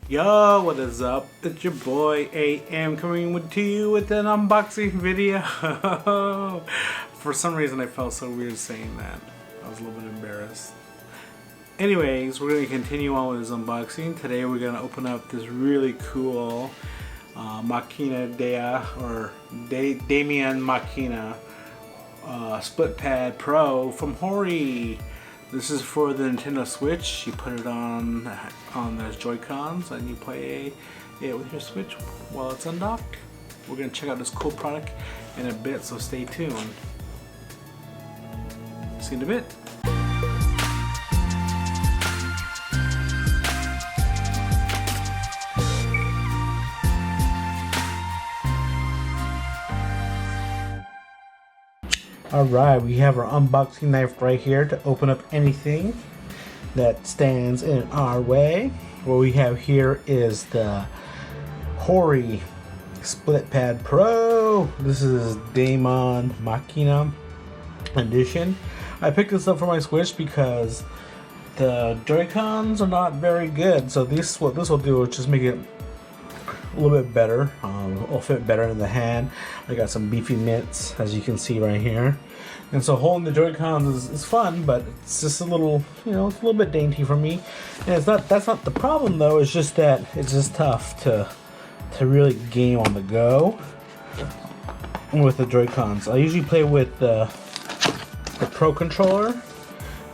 Yo, what is up? It's your boy AM coming to you with an unboxing video. For some reason I felt so weird saying that. I was a little bit embarrassed. Anyways, we're going to continue on with this unboxing. Today we're going to open up this really cool Machina Dea or Damian Machina Split Pad Pro from Hori. This is for the Nintendo Switch. You put it on the Joy-Cons and you play it with your Switch while it's undocked. We're going to check out this cool product in a bit, so stay tuned. See you in a bit. Alright, we have our unboxing knife right here to open up anything that stands in our way. What we have here is the Hori Spilt Pad Pro. This is Damian Machina edition. I picked this up for my Switch because the Joy-Cons are not very good. So what this will do is just make it a little bit better. It'll fit better in the hand. I got some beefy mitts, as you can see right here, and so holding the Joy-Cons is fun, but it's just a little, it's a little bit dainty for me. And that's not the problem though. It's just that it's just tough to really game on the go with the Joy-Cons. I usually play with the Pro controller,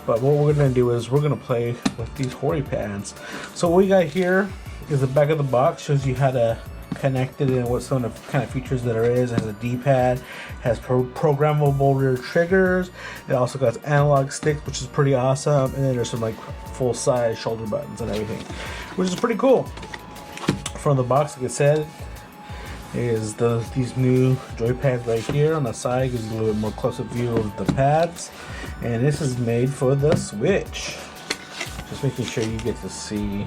but what we're gonna do is we're gonna play with these Hori pads. So what we got here is the back of the box, shows you how to connect it and what some of the kind of features that there is. It has a D-pad, has programmable rear triggers. It also got analog sticks, which is pretty awesome. And then there's some like full-size shoulder buttons and everything, which is pretty cool. From the box, like I said, is these new joy pads right here. On the side gives you a little bit more close-up view of the pads. And this is made for the Switch. Just making sure you get to see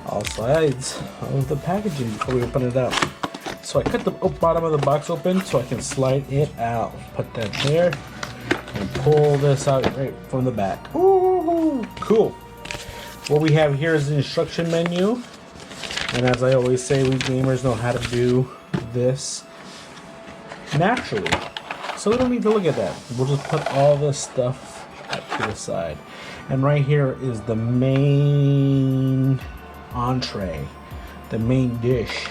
all sides of the packaging before we open it up. So I cut the bottom of the box open so I can slide it out. Put that there and pull this out right from the back. Ooh, cool. What we have here is the instruction menu, and as I always say, we gamers know how to do this naturally, so we don't need to look at that. We'll just put all this stuff up to the side. And right here is the main entree, the main dish.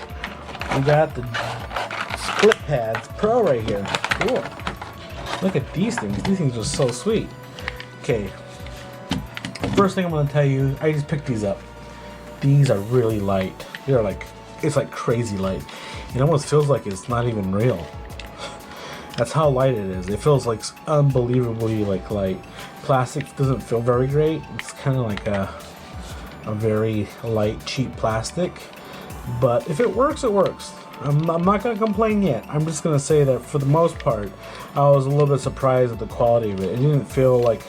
We got the Split Pads Pro right here. Cool. Look at these things. These things are so sweet. Okay. First thing I'm going to tell you, I just picked these up. These are really light. They're like, it's like crazy light. It almost feels like it's not even real. That's how light it is. It feels like unbelievably like light. Plastic doesn't feel very great. It's kind of like a very light, cheap plastic, but if it works, it works. I'm not going to complain yet. I'm just going to say that for the most part, I was a little bit surprised at the quality of it. It didn't feel like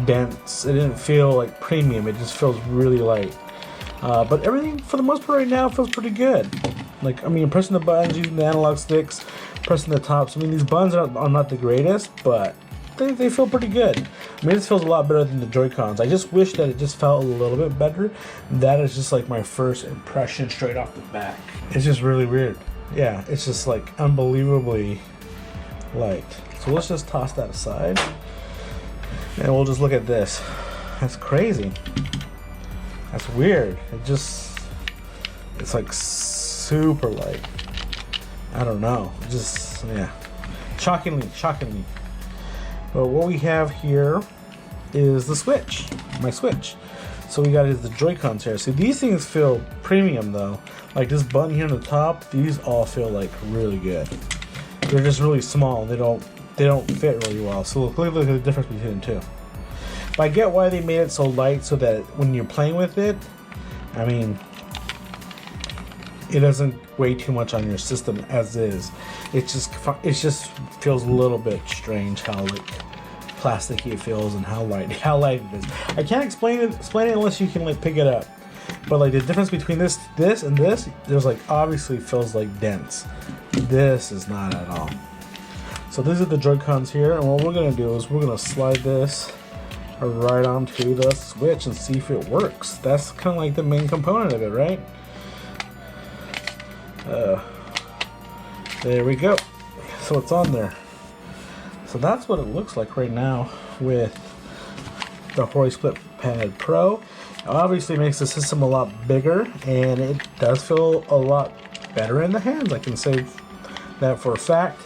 dense. It didn't feel like premium. It just feels really light. But everything, for the most part right now, feels pretty good. Like, I mean, pressing the buttons, using the analog sticks, pressing the tops. I mean, these buttons are not the greatest, but they feel pretty good. I mean, this feels a lot better than the Joy-Cons. I just wish that it just felt a little bit better. That is just like my first impression straight off the bat. It's just really weird. Yeah, it's just like unbelievably light. So let's just toss that aside, and we'll just look at this. That's crazy. That's weird. It's like super light. I don't know. Just, yeah. Shockingly. But what we have here is the Switch, my Switch. So we got the Joy-Cons here. See, these things feel premium though. Like this button here on the top, these all feel like really good. They're just really small. They don't fit really well. So look at the difference between the two. But I get why they made it so light, so that when you're playing with it, I mean, it doesn't weigh too much on your system as is. It just feels a little bit strange how like plasticky it feels and how light it is. I can't explain it unless you can like pick it up. But like the difference between this and this, there's like obviously feels like dense. This is not at all. So these are the Joy-Cons here, and what we're gonna do is we're gonna slide this right onto the Switch and see if it works. That's kind of like the main component of it, right? There we go. So it's on there. So that's what it looks like right now with the Hori Spilt Pad Pro. It obviously makes the system a lot bigger, and it does feel a lot better in the hands. I can say that for a fact.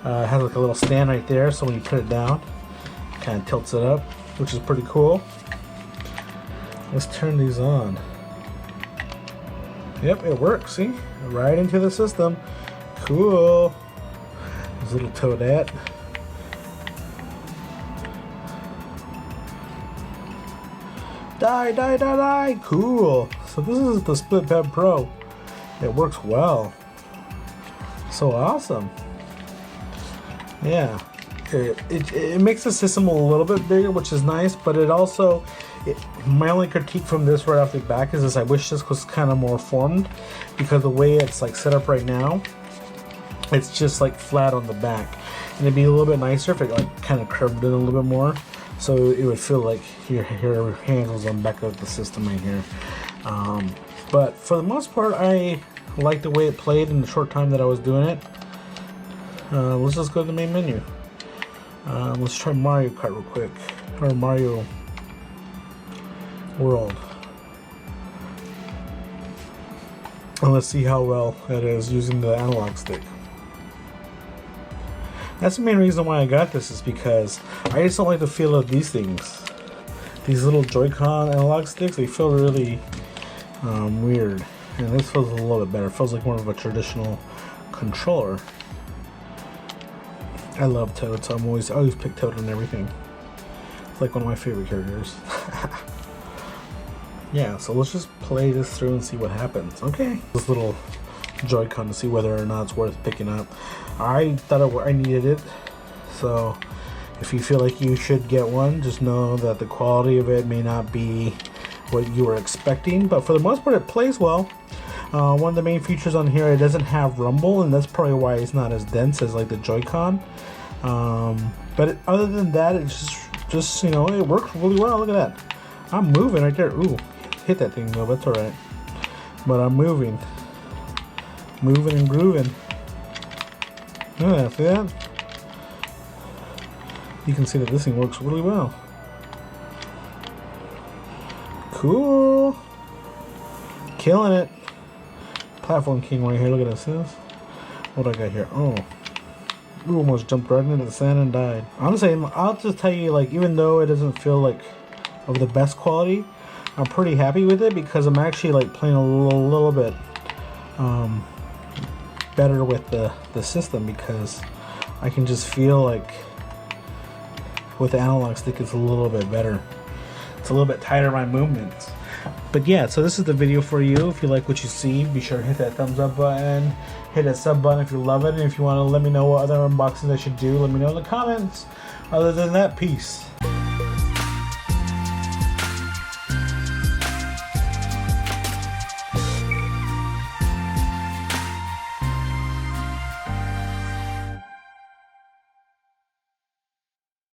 It has like a little stand right there, so when you put it down, it kind of tilts it up, which is pretty cool. Let's turn these on. Yep, it works, see? Right into the system. Cool. There's a little toadette. Die, die, die, die. Cool. So this is the Spilt Pad Pro. It works well. So awesome. Yeah. It makes the system a little bit bigger, which is nice, but it also, my only critique from this right off the back is I wish this was kind of more formed, because the way it's like set up right now, it's just like flat on the back, and it'd be a little bit nicer if it like kind of curved in a little bit more, so it would feel like your hand was on the back of the system right here. But for the most part, I like the way it played in the short time that I was doing it. Let's just go to the main menu. Let's try Mario Kart real quick, or Mario World, and let's see how well it is using the analog stick. That's the main reason why I got this, is because I just don't like the feel of these things. These little Joy-Con analog sticks, they feel really weird, and this feels a little bit better. It feels like more of a traditional controller. I love Toad, so I always pick Toad on everything. It's like one of my favorite characters. Yeah, so let's just play this through and see what happens. Okay, this little Joy-Con to see whether or not it's worth picking up. I thought I needed it, so if you feel like you should get one, just know that the quality of it may not be what you were expecting, but for the most part it plays well. One of the main features on here, it doesn't have rumble, and that's probably why it's not as dense as like the Joy-Con. But other than that, it's just you know, it works really well. Look at that, I'm moving right there. Ooh, hit that thing though, that's alright. But I'm moving and grooving. Look at that, see that? You can see that this thing works really well. Cool. Killing it. Platform king right here. Look at this. What do I got here? Oh. We almost jumped right into the sand and died. I'm saying, I'll just tell you, like, even though it doesn't feel like of the best quality, I'm pretty happy with it, because I'm actually like playing a little bit better with the system, because I can just feel like with the analog stick it's a little bit better. It's a little bit tighter my movements. But yeah, so this is the video for you. If you like what you see, be sure to hit that thumbs up button, hit that sub button if you love it, and if you want to let me know what other unboxings I should do, let me know in the comments. Other than that, peace.